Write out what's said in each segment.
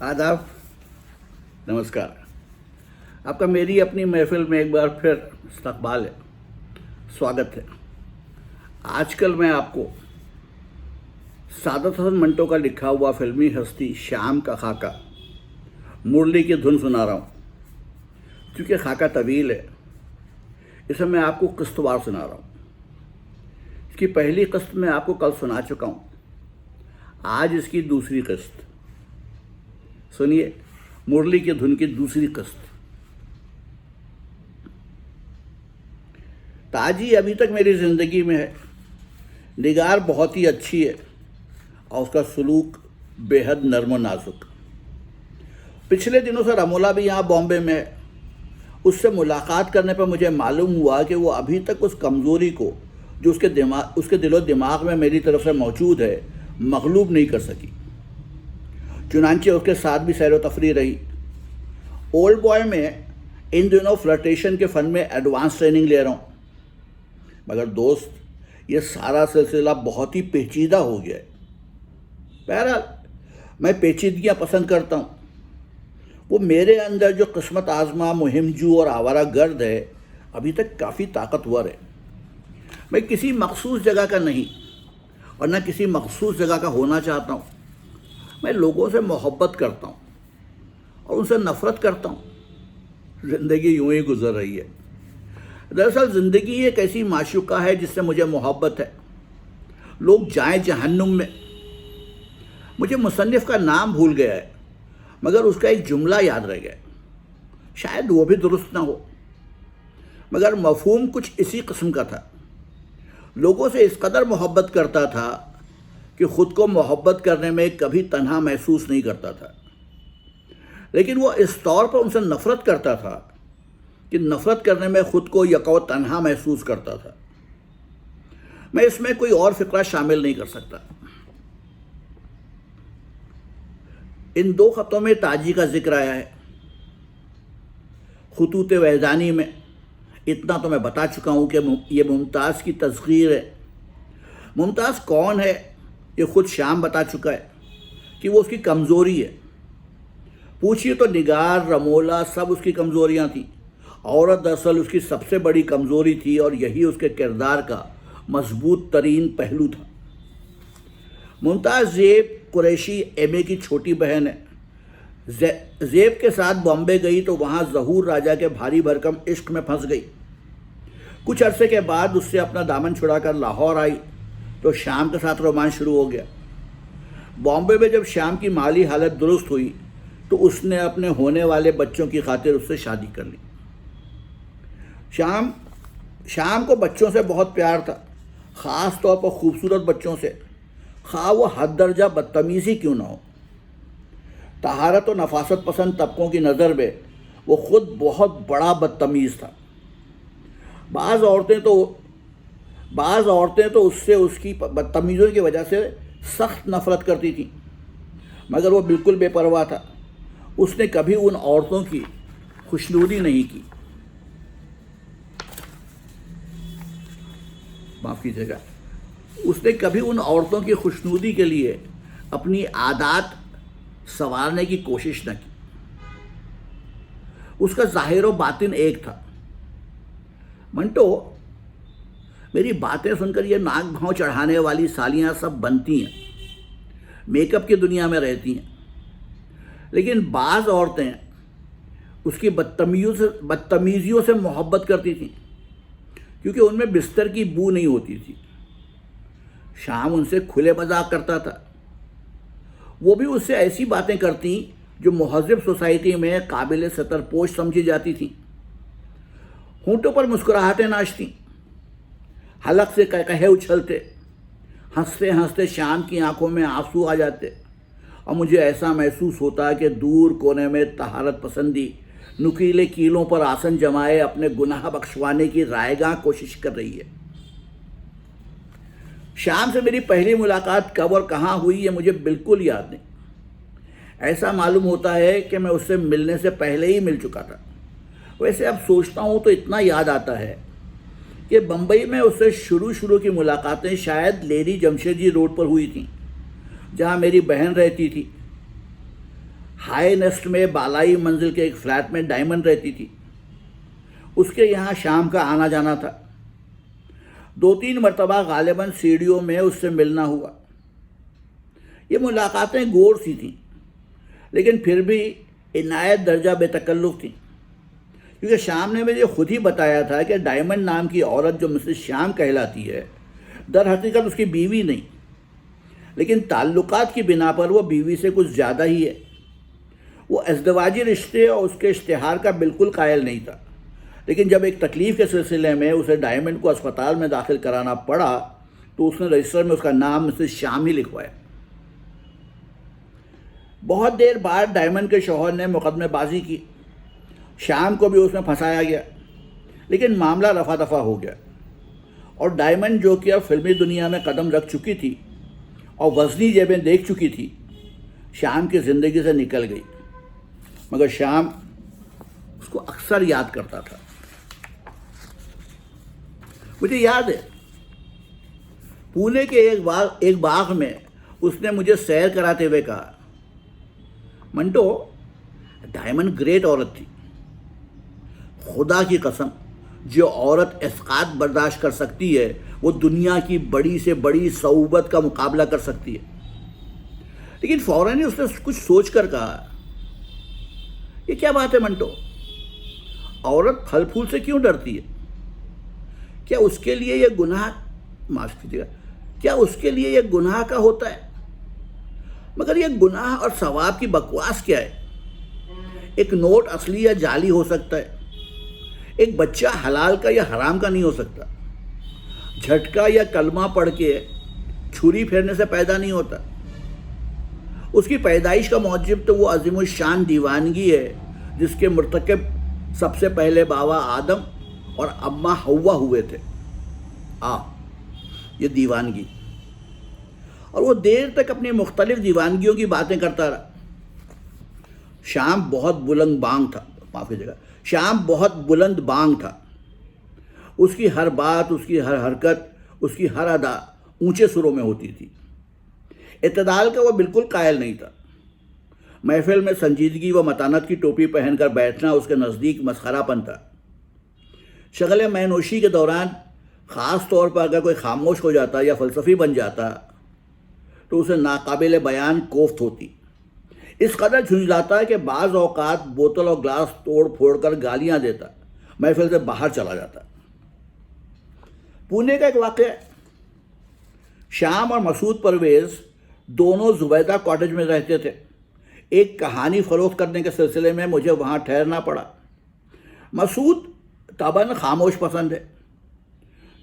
आदाब, नमस्कार। आपका मेरी अपनी महफिल में एक बार फिर इस्तकबाल है, स्वागत है। आजकल मैं आपको सादत हसन मंटो का लिखा हुआ फिल्मी हस्ती श्याम का खाका मुरली की धुन सुना रहा हूँ। क्योंकि खाका तवील है, इसे मैं आपको किस्तवार सुना रहा हूँ। इसकी पहली किस्त मैं आपको कल सुना चुका हूँ, आज इसकी दूसरी किस्त सुनिए। मुरली की धुन की दूसरी किस्त। ताजी अभी तक मेरी ज़िंदगी में है। निगार बहुत ही अच्छी है और उसका सलूक बेहद नर्म नाजुक। पिछले दिनों से रमोला भी यहाँ बॉम्बे में है। उससे मुलाकात करने पर मुझे मालूम हुआ कि वो अभी तक उस कमज़ोरी को जो उसके दिलो दिमाग में मेरी तरफ से मौजूद है मगलूब नहीं कर सकी। चुनांचे उसके साथ भी सैर व तफरी रही। ओल्ड बॉय में इन दिनों फ्लर्टेशन के फ़न में एडवांस ट्रेनिंग ले रहा हूँ। मगर दोस्त, ये सारा सिलसिला बहुत ही पेचीदा हो गया है। बहरहाल, मैं पेचीदगियाँ पसंद करता हूँ। वो मेरे अंदर जो किस्मत आजमा, मुहिमजू और आवारा गर्द है, अभी तक काफ़ी ताकतवर है। मैं किसी मखसूस जगह का नहीं और न किसी मखसूस जगह का होना चाहता हूँ। मैं लोगों से मोहब्बत करता हूँ और उनसे नफ़रत करता हूँ। ज़िंदगी यूं ही गुजर रही है। दरअसल ज़िंदगी एक ऐसी माशूका है जिससे मुझे मोहब्बत है। लोग जाएं जहन्नुम में। मुझे मुसन्निफ़ का नाम भूल गया है, मगर उसका एक जुमला याद रह गया। शायद वो भी दुरुस्त ना हो, मगर मफ़हूम कुछ इसी किस्म का था। लोगों से इस कदर मोहब्बत करता था कि ख़ुद को मोहब्बत करने में कभी तन्हा महसूस नहीं करता था। लेकिन वो इस तौर पर उनसे नफ़रत करता था कि नफ़रत करने में ख़ुद को यकौ तन्हा महसूस करता था। मैं इसमें कोई और फ़िक्रा शामिल नहीं कर सकता। इन दो ख़तों में ताजी का जिक्र आया है। खुतूत वैदानी में इतना तो मैं बता चुका हूँ कि ये मुमताज़ की तस्ग़ीर है। मुमताज़ कौन है ये ख़ुद श्याम बता चुका है कि वो उसकी कमज़ोरी है। पूछिए तो निगार, रमोला सब उसकी कमज़ोरियाँ थीं। औरत दरअसल उसकी सबसे बड़ी कमज़ोरी थी और यही उसके किरदार का मजबूत तरीन पहलू था। मुमताज़ ज़ेब कुरैशी एमए की छोटी बहन है। ज़ेब के साथ बॉम्बे गई तो वहाँ ज़हूर राजा के भारी भरकम इश्क में फंस गई। कुछ अरसे के बाद उससे अपना दामन छुड़ाकर लाहौर आई तो श्याम के साथ रोमांस शुरू हो गया। बॉम्बे में जब श्याम की माली हालत दुरुस्त हुई तो उसने अपने होने वाले बच्चों की खातिर उससे शादी कर ली। श्याम को बच्चों से बहुत प्यार था, ख़ास तौर पर खूबसूरत बच्चों से, खा वो हद दर्जा बदतमीज़ी क्यों ना हो। तहारत और नफासत पसंद तबकों की नज़र में वो ख़ुद बहुत बड़ा बदतमीज़ था। बाज़ औरतें तो उससे उसकी बदतमीज़ों की वजह से सख्त नफ़रत करती थीं, मगर वो बिल्कुल बेपरवाह था। उसने कभी उन औरतों की खुशनुदी नहीं की। माफ़ कीजिएगा, उसने कभी उन औरतों की खुशनुदी के लिए अपनी आदत संवारने की कोशिश न की। उसका ज़ाहिर व बातिन एक था। मंटो, मेरी बातें सुनकर ये नाक भाव चढ़ाने वाली सालियाँ सब बनती हैं, मेकअप की दुनिया में रहती हैं। लेकिन बाज़ औरतें उसकी बदतमीज़ियों से मोहब्बत करती थीं क्योंकि उनमें बिस्तर की बू नहीं होती थी। श्याम उनसे खुले मजाक करता था। वो भी उससे ऐसी बातें करती जो महज़िब सोसाइटी में काबिल सतरपोश समझी जाती थीं। होंठों पर मुस्कुराहटें नाचती, हलक से कहे उछलते। हंसते हंसते श्याम की आंखों में आंसू आ जाते और मुझे ऐसा महसूस होता कि दूर कोने में तहारत पसंदी नुकीले कीलों पर आसन जमाए अपने गुनाह बख्शवाने की रायगाह कोशिश कर रही है। श्याम से मेरी पहली मुलाकात कब और कहाँ हुई ये मुझे बिल्कुल याद नहीं। ऐसा मालूम होता है कि मैं उससे मिलने से पहले ही मिल चुका था। वैसे अब सोचता हूँ तो इतना याद आता है कि बम्बई में उससे शुरू की मुलाकातें शायद लेडी जमशेदजी रोड पर हुई थीं। जहाँ मेरी बहन रहती थी। हाई नेस्ट में बालाई मंजिल के एक फ्लैट में डायमंड रहती थी। उसके यहाँ शाम का आना जाना था। 2-3 मरतबा गालिबन सीढ़ियों में उससे मिलना हुआ। ये मुलाकातें गौर सी थीं, लेकिन फिर भी इनायत दर्जा बेतकल्लुफ़ थी, क्योंकि शाम ने मुझे खुद ही बताया था कि डायमंड नाम की औरत जो मिसेस श्याम कहलाती है, दर हकीकत उसकी बीवी नहीं, लेकिन ताल्लुकात की बिना पर वो बीवी से कुछ ज़्यादा ही है। वो अज़दवाजी रिश्ते और उसके इश्तिहार का बिल्कुल कायल नहीं था, लेकिन जब एक तकलीफ़ के सिलसिले में उसे डायमंड को अस्पताल में दाखिल कराना पड़ा तो उसने रजिस्टर में उसका नाम मिसेस श्याम ही लिखवाया। बहुत देर बाद डायमंड के शौहर ने मुकदमेबाजी की। शाम को भी उसमें फंसाया गया, लेकिन मामला रफा दफा हो गया और डायमंड, जो कि अब फिल्मी दुनिया में कदम रख चुकी थी और वज़नी जेबें देख चुकी थी, शाम की ज़िंदगी से निकल गई। मगर शाम उसको अक्सर याद करता था। मुझे याद है, पुणे के एक बाग में उसने मुझे सैर कराते हुए कहा, मंटो, डायमंड ग्रेट औरत थी। खुदा की कसम, जो औरत इसकात बर्दाश्त कर सकती है वो दुनिया की बड़ी से बड़ी सऊबत का मुकाबला कर सकती है। लेकिन फौरन ही उसने कुछ सोच कर कहा, ये क्या बात है मंटो, औरत फल फूल से क्यों डरती है? क्या उसके लिए यह गुनाह, माफ कीजिएगा, क्या उसके लिए यह गुनाह का होता है? मगर यह गुनाह और सवाब की बकवास क्या है? एक नोट असली या जाली हो सकता है। एक बच्चा हलाल का या हराम का नहीं हो सकता। झटका या कलमा पढ़ के छुरी फेरने से पैदा नहीं होता। उसकी पैदाइश का मौजिब तो वो अज़ीमुश्शान दीवानगी है जिसके मुर्तकब सबसे पहले बाबा आदम और अम्मा हव्वा हुए थे। ये दीवानगी। और वो देर तक अपनी मुख्तलिफ दीवानगियों की बातें करता रहा। शाम बहुत बुलंद बांग था, माफ़ कीजिएगा, शाम बहुत बुलंद बांग था। उसकी हर बात, उसकी हर हरकत, उसकी हर अदा ऊंचे सुरों में होती थी। इत्तेदाल का वो बिल्कुल कायल नहीं था। महफिल में संजीदगी व मतानत की टोपी पहनकर बैठना उसके नज़दीक मसखरापन था। शगल मैनोशी के दौरान ख़ास तौर पर अगर कोई खामोश हो जाता या फ़लसफ़ी बन जाता तो उसे नाकाबिल बयान कोफ्त होती। इस कदर झुंझलाता है कि बाज़ औक़ात बोतल और ग्लास तोड़ फोड़ कर गालियाँ देता, महफिल से बाहर चला जाता। पुणे का एक वाक़या, शाम और मसूद परवेज़ दोनों जुबैदा कॉटेज में रहते थे। एक कहानी फ़रोख्त करने के सिलसिले में मुझे वहाँ ठहरना पड़ा। मसूद तबन खामोश पसंद है,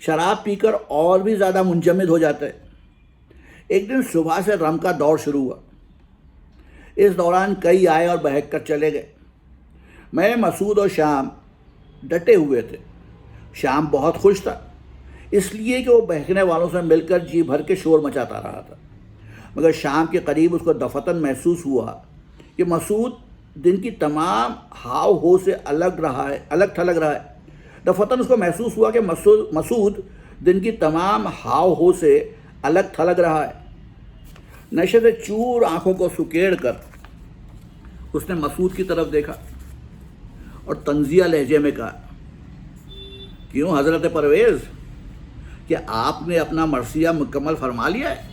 शराब पीकर और भी ज़्यादा मुंजमद हो जाता है। एक दिन सुबह से रम का दौर शुरू हुआ। इस दौरान कई आए और बहक कर चले गए। मैं, मसूद और शाम डटे हुए थे। शाम बहुत खुश था, इसलिए कि वो बहकने वालों से मिलकर जी भर के शोर मचाता रहा था। मगर शाम के करीब उसको दफतन महसूस हुआ कि मसूद दिन की तमाम हाव हो से अलग थलग रहा है। दफतन उसको महसूस हुआ कि मसूद दिन की तमाम हाव हो से अलग थलग रहा है। नशे से चूर आंखों को सुकेड़ कर उसने मसूद की तरफ देखा और तंजिया लहजे में कहा, क्यों हज़रत परवेज़, क्या आपने अपना मरसिया मुकम्मल फरमा लिया है?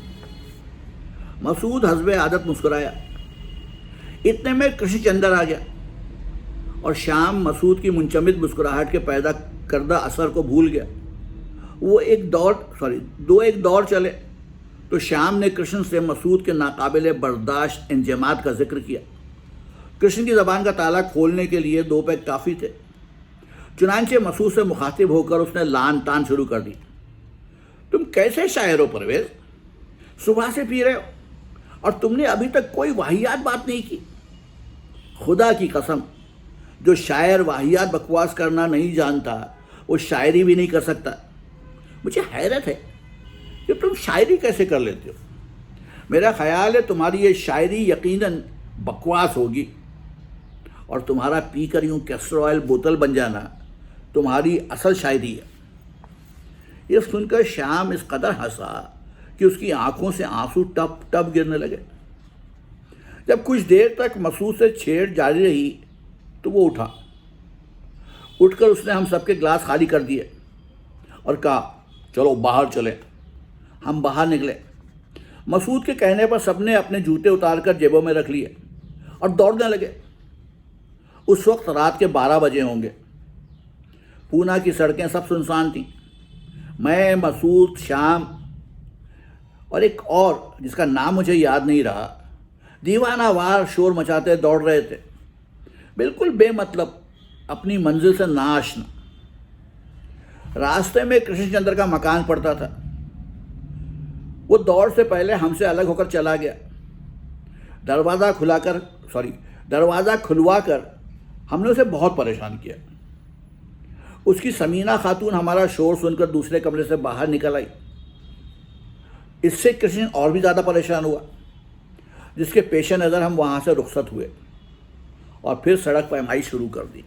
मसूद हस्बे आदत मुस्कुराया। इतने में कृषि अंदर आ गया और शाम मसूद की मुंचमिद मुस्कुराहट के पैदा करदा असर को भूल गया। दो एक दौर चले तो शाम ने कृष्ण से मसूद के नाकाबिले बर्दाश्त इंजमात का जिक्र किया। कृष्ण की ज़बान का ताला खोलने के लिए 2 पैक काफ़ी थे। चुनांचे मसूद से मुखातिब होकर उसने लान तान शुरू कर दी, तुम कैसे शायर हो परवेज़? सुबह से पी रहे हो और तुमने अभी तक कोई वाहियात बात नहीं की। खुदा की कसम, जो शायर वाहियात बकवास करना नहीं जानता वो शायरी भी नहीं कर सकता। मुझे हैरत है कि तुम शायरी कैसे कर लेते हो। मेरा ख्याल है तुम्हारी ये शायरी यकीनन बकवास होगी और तुम्हारा पी कर यूँ कैस्टर ऑयल बोतल बन जाना तुम्हारी असल शायरी है। ये सुनकर शाम इस कदर हंसा कि उसकी आंखों से आंसू टप टप गिरने लगे। जब कुछ देर तक मसूद से छेड़ जारी रही तो वो उठा। उठकर उसने हम सबके गिलास खाली कर दिए और कहा, चलो बाहर चले। हम बाहर निकले। मसूद के कहने पर सबने अपने जूते उतारकर जेबों में रख लिए और दौड़ने लगे। उस वक्त रात के 12 बजे होंगे। पूना की सड़कें सब सुनसान थीं। मैं, मसूद, श्याम और एक और जिसका नाम मुझे याद नहीं रहा, दीवानावार शोर मचाते दौड़ रहे थे, बिल्कुल बेमतलब, अपनी मंजिल से नाआशना। रास्ते में कृष्णचंद्र का मकान पड़ता था। वो दौड़ से पहले हमसे अलग होकर चला गया। दरवाज़ा खुलवाकर हमने उसे बहुत परेशान किया। उसकी समीना खातून हमारा शोर सुनकर दूसरे कमरे से बाहर निकल आई। इससे कृष्ण और भी ज़्यादा परेशान हुआ, जिसके पेश नज़र हम वहाँ से रुखसत हुए और फिर सड़क पैमाई शुरू कर दी।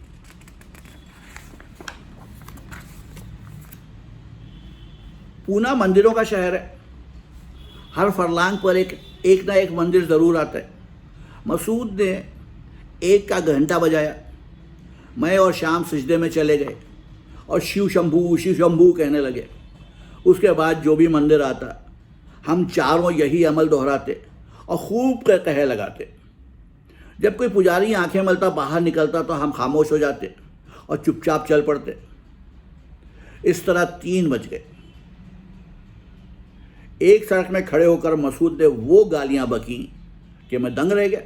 पूना मंदिरों का शहर है। हर फरलांग पर एक ना एक मंदिर ज़रूर आता है। मसूद ने 1 का घंटा बजाया। मैं और श्याम सिजदे में चले गए और शिव शंभू कहने लगे। उसके बाद जो भी मंदिर आता, हम चारों यही अमल दोहराते और खूब कहे लगाते। जब कोई पुजारी आंखें मलता बाहर निकलता तो हम खामोश हो जाते और चुपचाप चल पड़ते। इस तरह 3 बज गए। एक सड़क में खड़े होकर मसूद ने वो गालियां बकीं कि मैं दंग रह गया,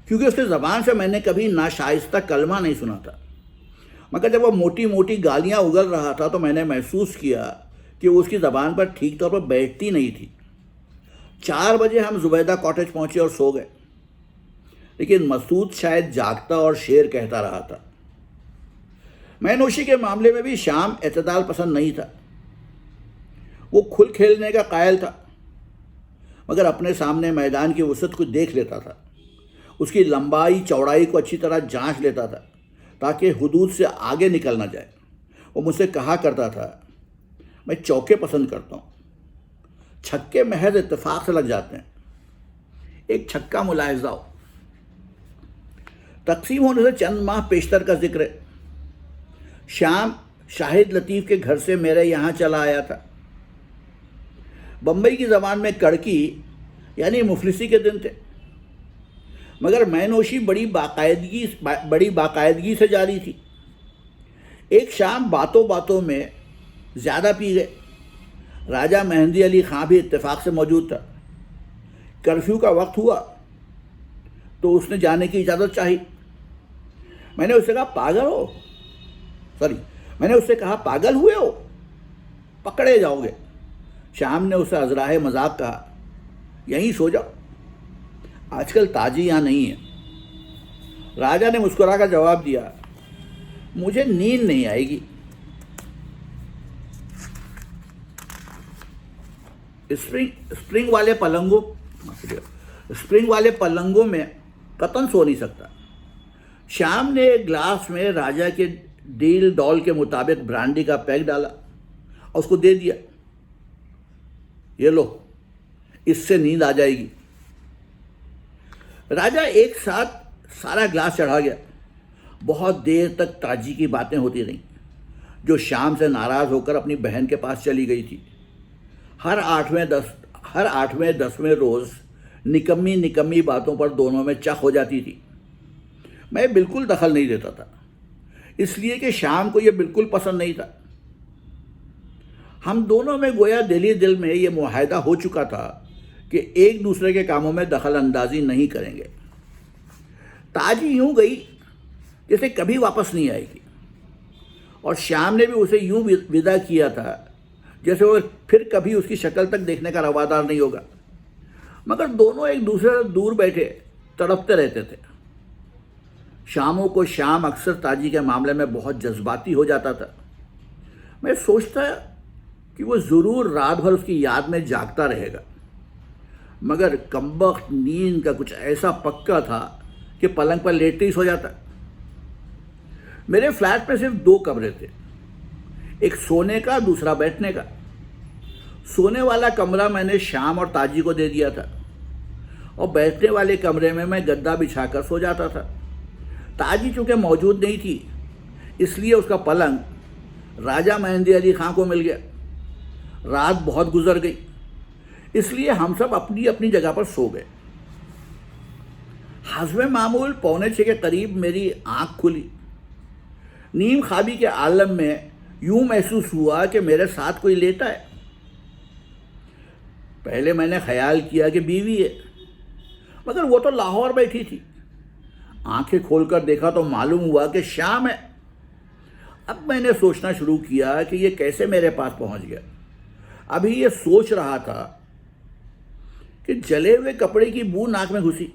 क्योंकि उसकी ज़बान से मैंने कभी नाशाइस्ता कलमा नहीं सुना था। मगर जब वो मोटी मोटी गालियां उगल रहा था तो मैंने महसूस किया कि वो उसकी ज़बान पर ठीक तौर पर बैठती नहीं थी। 4 बजे हम जुबैदा कॉटेज पहुंचे और सो गए, लेकिन मसूद शायद जागता और शेर कहता रहा था। मैनोशी के मामले में भी श्याम एतदाल पसंद नहीं था। वो खुल खेलने का कायल था, मगर अपने सामने मैदान की वसअत को देख लेता था। उसकी लंबाई चौड़ाई को अच्छी तरह जांच लेता था ताकि हुदूद से आगे निकल ना जाए। वो मुझसे कहा करता था, मैं चौके पसंद करता हूँ, छक्के महज इत्तेफाक से लग जाते हैं। एक छक्का मुलाहिजा हो। तकसीम होने से चंद माह पेशतर का जिक्र है। शाम शाहिद लतीफ़ के घर से मेरे यहाँ चला आया था। बम्बई की ज़बान में कड़की यानी मुफलिसी के दिन थे, मगर मैनोशी बड़ी बाकायदगी से जारी थी। एक शाम बातों बातों में ज़्यादा पी गए। राजा मेहंदी अली ख़ां भी इत्तेफाक से मौजूद था। कर्फ्यू का वक्त हुआ तो उसने जाने की इजाज़त चाही। मैंने उससे कहा पागल हुए हो, पकड़े जाओगे। शाम ने उसे अजराहे मजाक कहा, यहीं सो जाओ, आजकल ताजी यहाँ नहीं है। राजा ने मुस्कुराकर जवाब दिया, मुझे नींद नहीं आएगी। स्प्रिंग वाले पलंगों में कतन सो नहीं सकता। शाम ने एक ग्लास में राजा के डील डॉल के मुताबिक ब्रांडी का पैक डाला और उसको दे दिया, ये लो, इससे नींद आ जाएगी। राजा एक साथ सारा ग्लास चढ़ा गया। बहुत देर तक ताजी की बातें होती रहीं, जो शाम से नाराज़ होकर अपनी बहन के पास चली गई थी। हर आठवें 10वें रोज़ निकम्मी बातों पर दोनों में चख हो जाती थी। मैं बिल्कुल दखल नहीं देता था, इसलिए कि शाम को यह बिल्कुल पसंद नहीं था। हम दोनों में गोया दिल में ये मुआहदा हो चुका था कि एक दूसरे के कामों में दखल अंदाजी नहीं करेंगे। ताजी यूं गई जैसे कभी वापस नहीं आएगी, और श्याम ने भी उसे यूं विदा किया था जैसे वो फिर कभी उसकी शक्ल तक देखने का रवादार नहीं होगा। मगर दोनों एक दूसरे से दूर बैठे तड़पते रहते थे। शामों को शाम अक्सर ताजी के मामले में बहुत जज्बाती हो जाता था। मैं सोचता कि वो ज़रूर रात भर उसकी याद में जागता रहेगा, मगर कमबख्त नींद का कुछ ऐसा पक्का था कि पलंग पर लेटते ही सो जाता। मेरे फ्लैट में सिर्फ 2 कमरे थे, एक सोने का, दूसरा बैठने का। सोने वाला कमरा मैंने श्याम और ताजी को दे दिया था और बैठने वाले कमरे में मैं गद्दा बिछाकर सो जाता था। ताजी चूँकि मौजूद नहीं थी इसलिए उसका पलंग राजा मेहंदी अली खां को मिल गया। रात बहुत गुजर गई इसलिए हम सब अपनी अपनी जगह पर सो गए। हस्बे मामूल 6:45 के करीब मेरी आंख खुली। नीम ख्वाबी के आलम में यूं महसूस हुआ कि मेरे साथ कोई लेटा है। पहले मैंने ख्याल किया कि बीवी है, मगर वो तो लाहौर बैठी थी। आंखें खोलकर देखा तो मालूम हुआ कि श्याम है। अब मैंने सोचना शुरू किया कि ये कैसे मेरे पास पहुंच गया। अभी ये सोच रहा था कि जले हुए कपड़े की बू नाक में घुसी।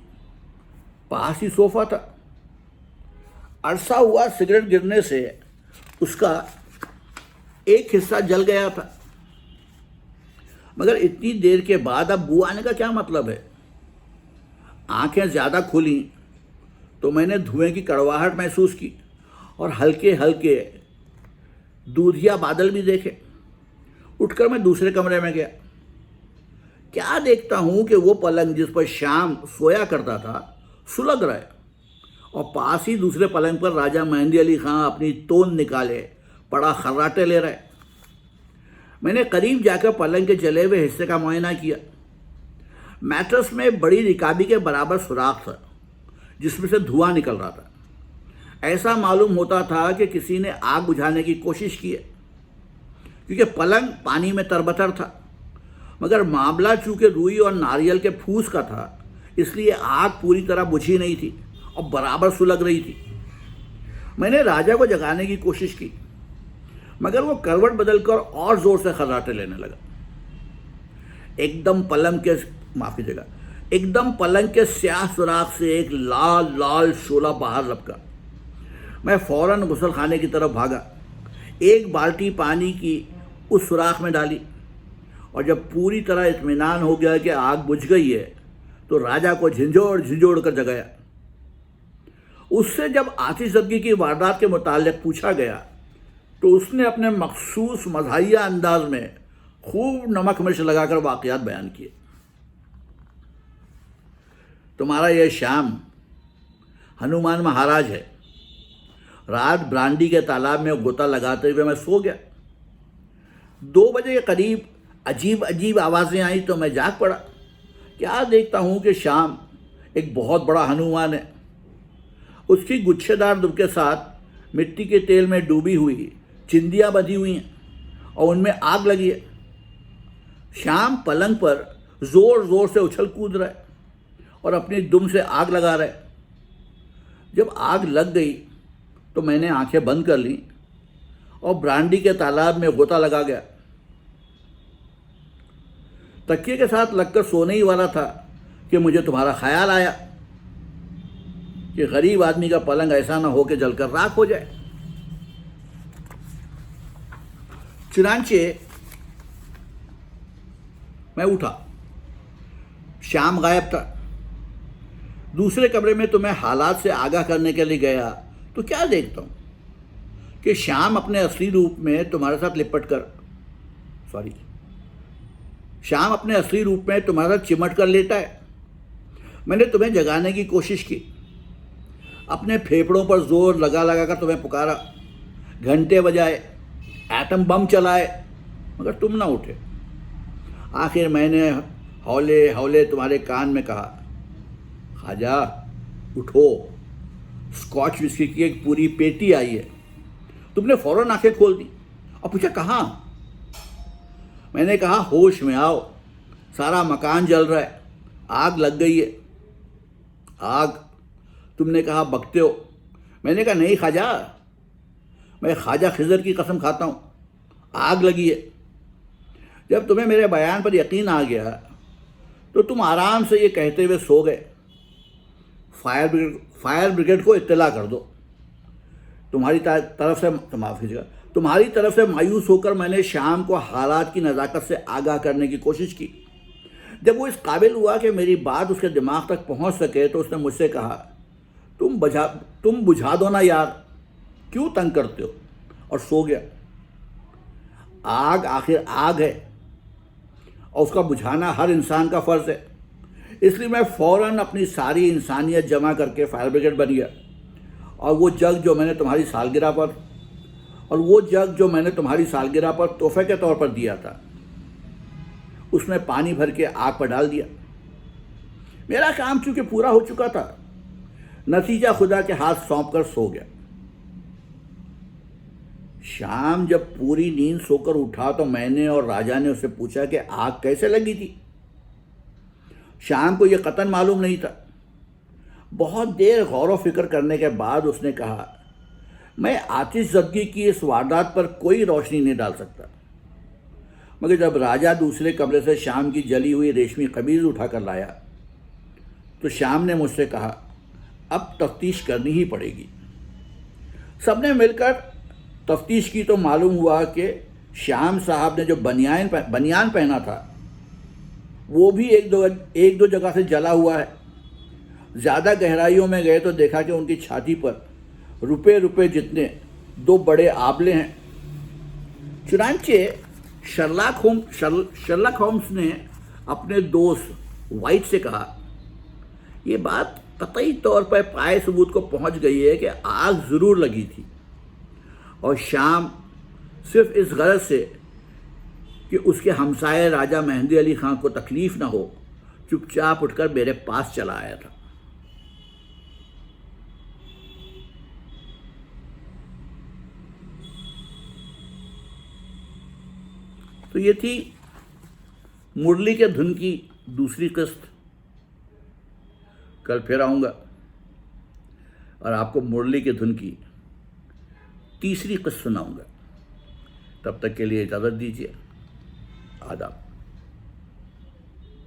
पास ही सोफा था। अरसा हुआ सिगरेट गिरने से उसका एक हिस्सा जल गया था, मगर इतनी देर के बाद अब बू आने का क्या मतलब है। आंखें ज़्यादा खुली तो मैंने धुएं की कड़वाहट महसूस की और हल्के हल्के दूधिया बादल भी देखे। उठकर मैं दूसरे कमरे में गया। क्या देखता हूं कि वो पलंग जिस पर श्याम सोया करता था सुलग रहा है और पास ही दूसरे पलंग पर राजा मेहंदी अली खां अपनी तोन निकाले पड़ा खर्राटे ले रहे। मैंने करीब जाकर पलंग के जले हुए हिस्से का मुआयना किया। मैट्रेस में बड़ी रिकाबी के बराबर सुराख था जिसमें से धुआं निकल रहा था। ऐसा मालूम होता था कि किसी ने आग बुझाने की कोशिश की है, क्योंकि पलंग पानी में तरबतर था। मगर मामला चूंकि रुई और नारियल के फूस का था इसलिए आग पूरी तरह बुझी नहीं थी और बराबर सुलग रही थी। मैंने राजा को जगाने की कोशिश की, मगर वो करवट बदलकर और जोर से खर्राटे लेने लगा। एकदम पलंग के स्याह सुराख से एक लाल लाल शोला बाहर लपका। मैं फौरन गुस्लखाने की तरफ भागा। एक बाल्टी पानी की उस सुराख में डाली और जब पूरी तरह इत्मीनान हो गया कि आग बुझ गई है तो राजा को झिंझोड़ कर जगाया। उससे जब आतिशज़दगी की वारदात के मुताल्लिक पूछा गया तो उसने अपने मखसूस मज़ाहिया अंदाज में खूब नमक मिर्च लगाकर वाक़यात बयान किए। तुम्हारा यह श्याम हनुमान महाराज है। रात ब्रांडी के तालाब में गोता लगाते हुए मैं सो गया। 2 बजे के करीब अजीब आवाज़ें आई तो मैं जाग पड़ा। क्या देखता हूँ कि श्याम एक बहुत बड़ा हनुमान है। उसकी गुच्छेदार दुब के साथ मिट्टी के तेल में डूबी हुई चिंदियाँ बंधी हुई हैं और उनमें आग लगी है। श्याम पलंग पर ज़ोर ज़ोर से उछल कूद रहा है और अपनी दुम से आग लगा रहा है। जब आग लग गई तो मैंने आंखें बंद कर लीं और ब्रांडी के तालाब में गोता लगा गया। तकिए के साथ लगकर सोने ही वाला था कि मुझे तुम्हारा ख्याल आया कि गरीब आदमी का पलंग ऐसा ना हो कि जलकर राख हो जाए। चुनांचे मैं उठा। श्याम गायब था। दूसरे कमरे में तुम्हें हालात से आगाह करने के लिए गया तो क्या देखता हूं कि श्याम अपने असली रूप में तुम्हारे साथ चिमट कर लेटा है। मैंने तुम्हें जगाने की कोशिश की, अपने फेफड़ों पर जोर लगा कर तुम्हें पुकारा, घंटे बजाए, एटम बम चलाए, मगर तुम ना उठे। आखिर मैंने हौले हौले तुम्हारे कान में कहा, ख्वाजा उठो, स्कॉच विस्की की एक पूरी पेटी आई है। तुमने फौरन आंखें खोल दी और पूछा कहाँ। मैंने कहा होश में आओ, सारा मकान जल रहा है, आग लग गई है। आग? तुमने कहा बकते हो। मैंने कहा नहीं ख्वाजा, मैं ख्वाजा खिज़र की कसम खाता हूँ, आग लगी है। जब तुम्हें मेरे बयान पर यकीन आ गया तो तुम आराम से ये कहते हुए सो गए, फायर ब्रिगेड को इत्तला कर दो। तुम्हारी तरफ से मायूस होकर मैंने श्याम को हालात की नज़ाकत से आगाह करने की कोशिश की। जब वो इस काबिल हुआ कि मेरी बात उसके दिमाग तक पहुंच सके तो उसने मुझसे कहा, तुम बुझा दो ना यार, क्यों तंग करते हो, और सो गया। आग आखिर आग है, और उसका बुझाना हर इंसान का फ़र्ज़ है। इसलिए मैं फ़ौरन अपनी सारी इंसानियत जमा करके फायर ब्रिगेड बन गया। और वो जग जो मैंने तुम्हारी सालगिरह पर तोहफे के तौर पर दिया था, उसमें पानी भर के आग पर डाल दिया। मेरा काम चूंकि पूरा हो चुका था, नतीजा खुदा के हाथ सौंप कर सो गया। शाम जब पूरी नींद सोकर उठा तो मैंने और राजा ने उससे पूछा कि आग कैसे लगी थी। शाम को यह कतन मालूम नहीं था। बहुत देर गौर व फिक्र करने के बाद उसने कहा, मैं आतिशज़दगी की इस वारदात पर कोई रोशनी नहीं डाल सकता। मगर जब राजा दूसरे कमरे से शाम की जली हुई रेशमी कमीज उठाकर लाया तो शाम ने मुझसे कहा, अब तफ्तीश करनी ही पड़ेगी। सबने मिलकर तफ्तीश की तो मालूम हुआ कि श्याम साहब ने जो बनियान पहना था वो भी एक दो जगह से जला हुआ है। ज़्यादा गहराइयों में गए तो देखा कि उनकी छाती पर रुपए जितने 2 बड़े आबले हैं। चुनांचे शर्लक होम्स ने अपने दोस्त वाइट से कहा, ये बात कतई तौर पर पाए सबूत को पहुंच गई है कि आग ज़रूर लगी थी और शाम सिर्फ इस गरज से कि उसके हमसाये राजा मेहंदी अली खां को तकलीफ़ ना हो, चुपचाप उठकर मेरे पास चला आया था। तो ये थी मुरली के धुन की दूसरी किस्त। कल फिर आऊँगा और आपको मुरली के धुन की तीसरी किस्त सुनाऊँगा। तब तक के लिए इजाज़त दीजिए। आदाब।